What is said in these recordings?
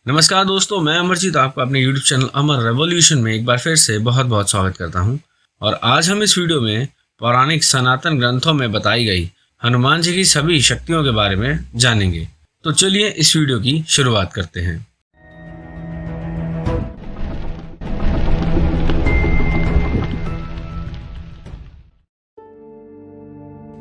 नमस्कार दोस्तों, मैं अमरजीत आपका अपने YouTube चैनल अमर रेवोल्यूशन में एक बार फिर से बहुत बहुत स्वागत करता हूं। और आज हम इस वीडियो में पौराणिक सनातन ग्रंथों में बताई गई हनुमान जी की सभी शक्तियों के बारे में जानेंगे। तो चलिए इस वीडियो की शुरुआत करते हैं।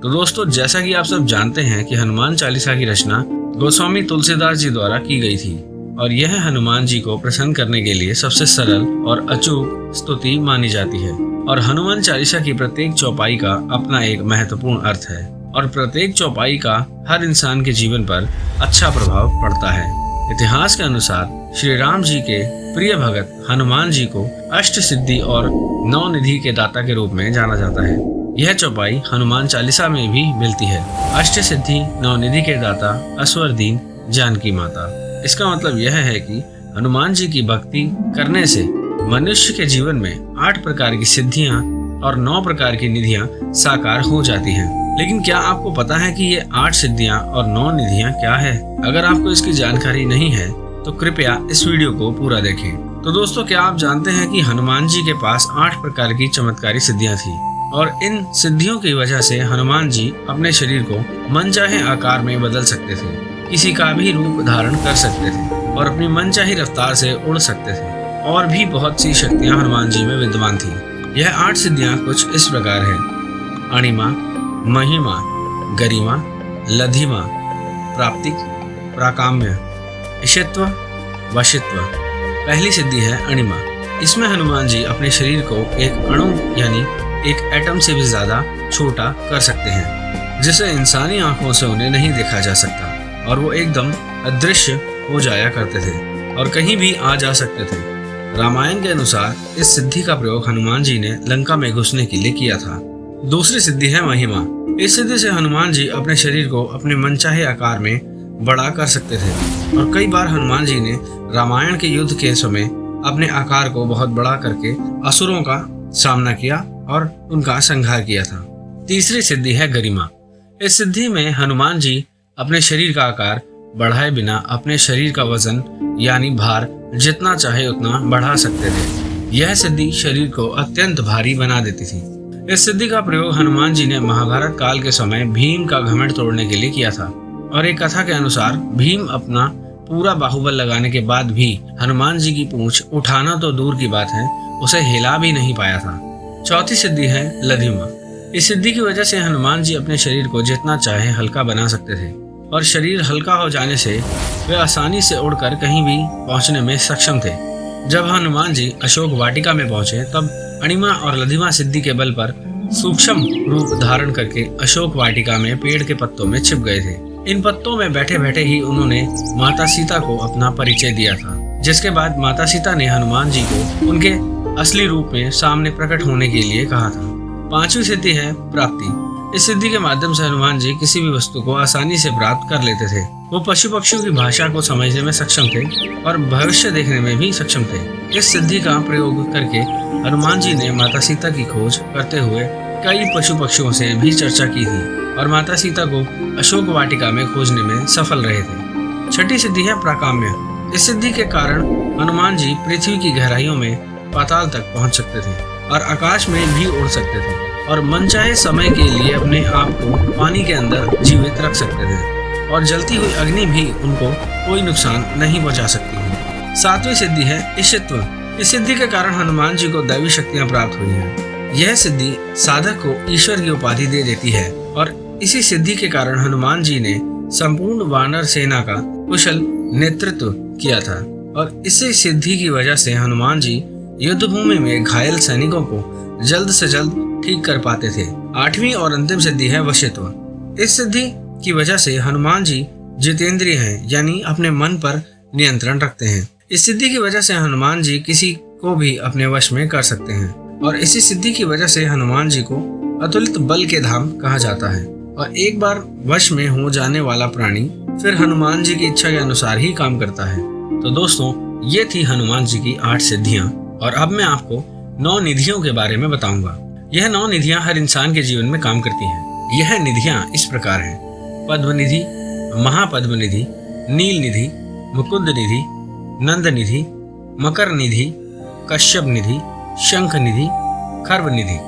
तो दोस्तों, जैसा कि आप सब जानते हैं कि हनुमान चालीसा की रचना गोस्वामी तुलसीदास जी द्वारा की गई थी और यह हनुमान जी को प्रसन्न करने के लिए सबसे सरल और अचूक स्तुति मानी जाती है। और हनुमान चालीसा की प्रत्येक चौपाई का अपना एक महत्वपूर्ण अर्थ है और प्रत्येक चौपाई का हर इंसान के जीवन पर अच्छा प्रभाव पड़ता है। इतिहास के अनुसार श्री राम जी के प्रिय भगत हनुमान जी को अष्ट सिद्धि और नौ निधि के दाता के रूप में जाना जाता है। यह चौपाई हनुमान चालीसा में भी मिलती है। अष्ट सिद्धि, नौ निधि के दाता, असवर दीन, जानकी माता। इसका मतलब यह है कि हनुमान जी की भक्ति करने से मनुष्य के जीवन में 8 प्रकार की सिद्धियां और 9 प्रकार की निधियां साकार हो जाती हैं। लेकिन क्या आपको पता है कि ये 8 सिद्धियां और 9 निधियां क्या है? अगर आपको इसकी जानकारी नहीं है तो कृपया इस वीडियो को पूरा देखें। तो दोस्तों, क्या आप जानते हैं कि हनुमान जी के पास 8 प्रकार की चमत्कारी सिद्धियां थी और इन सिद्धियों की वजह से हनुमान जी अपने शरीर को मनचाहे आकार में बदल सकते थे, किसी का भी रूप धारण कर सकते थे और अपनी मनचाही रफ्तार से उड़ सकते थे। और भी बहुत सी शक्तियां हनुमान जी में विद्यमान थी। यह 8 सिद्धियां कुछ इस प्रकार है: अणिमा, महिमा, गरिमा, लधिमा, प्राप्तिक, प्राकाम्य, ईशत्व, वशित्व। पहली सिद्धि है अणिमा। इसमें हनुमान जी अपने शरीर को एक अणु यानी एक एटम से भी ज्यादा छोटा कर सकते हैं, जिसे इंसानी आंखों से उन्हें नहीं देखा जा सकता और वो एकदम अदृश्य हो जाया करते थे और कहीं भी आ जा सकते थे। रामायण के अनुसार इस सिद्धि का प्रयोग हनुमान जी ने लंका में घुसने के लिए किया था। दूसरी सिद्धि है महिमा। इस सिद्धि से हनुमान जी अपने शरीर को अपने मनचाहे आकार में बड़ा कर सकते थे और कई बार हनुमान जी ने रामायण के युद्ध के समय अपने आकार को बहुत बड़ा करके असुरों का सामना किया और उनका संहार किया था। तीसरी सिद्धि है गरिमा। इस सिद्धि में हनुमान जी अपने शरीर का आकार बढ़ाए बिना अपने शरीर का वजन यानी भार जितना चाहे उतना बढ़ा सकते थे। यह सिद्धि शरीर को अत्यंत भारी बना देती थी। इस सिद्धि का प्रयोग हनुमान जी ने महाभारत काल के समय भीम का घमंड तोड़ने के लिए किया था और एक कथा के अनुसार भीम अपना पूरा बाहुबल लगाने के बाद भी हनुमान जी की पूंछ उठाना तो दूर की बात है, उसे हिला भी नहीं पाया था। चौथी सिद्धि है लधिमा। इस सिद्धि की वजह से हनुमान जी अपने शरीर को जितना चाहे हल्का बना सकते थे और शरीर हल्का हो जाने से वे आसानी से उड़कर कहीं भी पहुंचने में सक्षम थे। जब हनुमान जी अशोक वाटिका में पहुंचे तब अणिमा और लधिमा सिद्धि के बल पर सूक्ष्म रूप धारण करके अशोक वाटिका में पेड़ के पत्तों में छिप गए थे। इन पत्तों में बैठे बैठे ही उन्होंने माता सीता को अपना परिचय दिया था, जिसके बाद माता सीता ने हनुमान जी को उनके असली रूप में सामने प्रकट होने के लिए कहा था। पांचवी सिद्धि है प्राप्ति। इस सिद्धि के माध्यम से हनुमान जी किसी भी वस्तु को आसानी से प्राप्त कर लेते थे। वो पशु पक्षियों की भाषा को समझने में सक्षम थे और भविष्य देखने में भी सक्षम थे। इस सिद्धि का प्रयोग करके हनुमान जी ने माता सीता की खोज करते हुए कई पशु पक्षियों से भी चर्चा की थी और माता सीता को अशोक वाटिका में खोजने में सफल रहे थे। छठी सिद्धि है प्राकाम्य। इस सिद्धि के कारण हनुमान जी पृथ्वी की गहराइयों में पाताल तक पहुंच सकते थे और आकाश में भी उड़ सकते थे और मनचाहे समय के लिए अपने आप को पानी के अंदर जीवित रख सकते थे और जलती हुई अग्नि भी उनको कोई नुकसान नहीं पहुंचा सकती है। सातवीं सिद्धि है ईशत्व। इस सिद्धि के कारण हनुमान जी को दैवी शक्तियां प्राप्त हुई हैं। यह सिद्धि साधक को ईश्वर की उपाधि दे देती है और इसी सिद्धि के कारण हनुमान जी ने संपूर्ण वानर सेना का कुशल नेतृत्व किया था और इसी सिद्धि की वजह से हनुमान जी युद्ध भूमि में घायल सैनिकों को जल्द से जल्द ठीक कर पाते थे। आठवीं और अंतिम सिद्धि है वशित्व। इस सिद्धि की वजह से हनुमान जी जितेंद्रिय हैं, यानी अपने मन पर नियंत्रण रखते हैं। इस सिद्धि की वजह से हनुमान जी किसी को भी अपने वश में कर सकते हैं और इसी सिद्धि की वजह से हनुमान जी को अतुलित बल के धाम कहा जाता है और एक बार वश में हो जाने वाला प्राणी फिर हनुमान जी की इच्छा के अनुसार ही काम करता है। तो दोस्तों, ये थी हनुमान जी की 8 सिद्धियां और अब मैं आपको 9 निधियों के बारे में बताऊंगा। यह 9 निधियां हर इंसान के जीवन में काम करती हैं। यह निधियां इस प्रकार हैं: पद्म निधि, महापद्म निधि, नील निधि, मुकुंद निधि, नंद निधि, मकर निधि, कश्यप निधि, शंख निधि, खर्व निधि।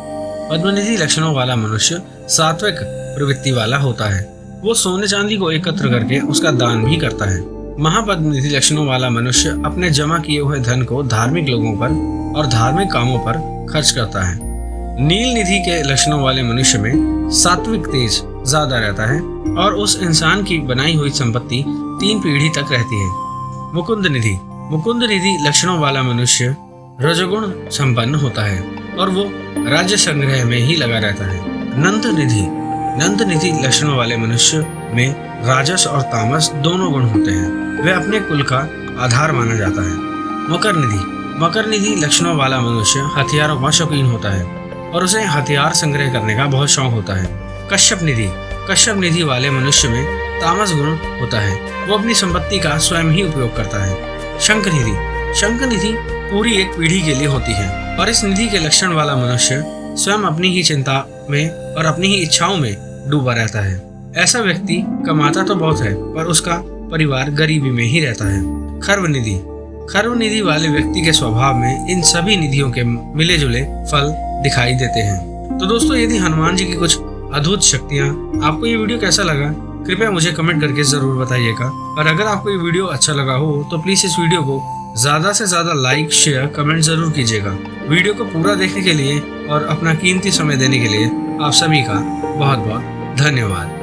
पद्म निधि लक्षणों वाला मनुष्य सात्विक प्रवृत्ति वाला होता है। वो सोने चांदी को एकत्र करके उसका दान भी करता है। महापद्म निधि लक्षणों वाला मनुष्य अपने जमा किए हुए धन को धार्मिक लोगों पर और धार्मिक कामों पर खर्च करता है। नील निधि के लक्षणों वाले मनुष्य में सात्विक तेज ज्यादा रहता है और उस इंसान की बनाई हुई संपत्ति 3 पीढ़ी तक रहती है। मुकुंद निधि, मुकुंद निधि लक्षणों वाला मनुष्य रजोगुण संपन्न होता है और वो राज्य संग्रह में ही लगा रहता है। नंद निधि, नंद निधि लक्षणों वाले मनुष्य में राजस और तामस दोनों गुण होते हैं। वे अपने कुल का आधार माना जाता है। मकर निधि, मकर निधि लक्षणों वाला मनुष्य हथियारों का शौकीन होता है और उसे हथियार संग्रह करने का बहुत शौक होता है। कश्यप निधि, कश्यप निधि वाले मनुष्य में तामस गुण होता है। वो अपनी संपत्ति का स्वयं ही उपयोग करता है। शंख निधि, शंख निधि पूरी एक पीढ़ी के लिए होती है और इस निधि के लक्षण वाला मनुष्य स्वयं अपनी ही चिंता में और अपनी ही इच्छाओं में डूबा रहता है। ऐसा व्यक्ति कमाता तो बहुत है पर उसका परिवार गरीबी में ही रहता है। खर्व निधि, खर्व निधि वाले व्यक्ति के स्वभाव में इन सभी निधियों के मिले जुले फल दिखाई देते हैं। तो दोस्तों, यदि हनुमान जी की कुछ अद्भुत शक्तियाँ, आपको ये वीडियो कैसा लगा कृपया मुझे कमेंट करके जरूर बताइएगा। और अगर आपको ये वीडियो अच्छा लगा हो तो प्लीज इस वीडियो को ज्यादा से ज्यादा लाइक, शेयर, कमेंट जरूर कीजिएगा। वीडियो को पूरा देखने के लिए और अपना कीमती समय देने के लिए आप सभी का बहुत बहुत धन्यवाद।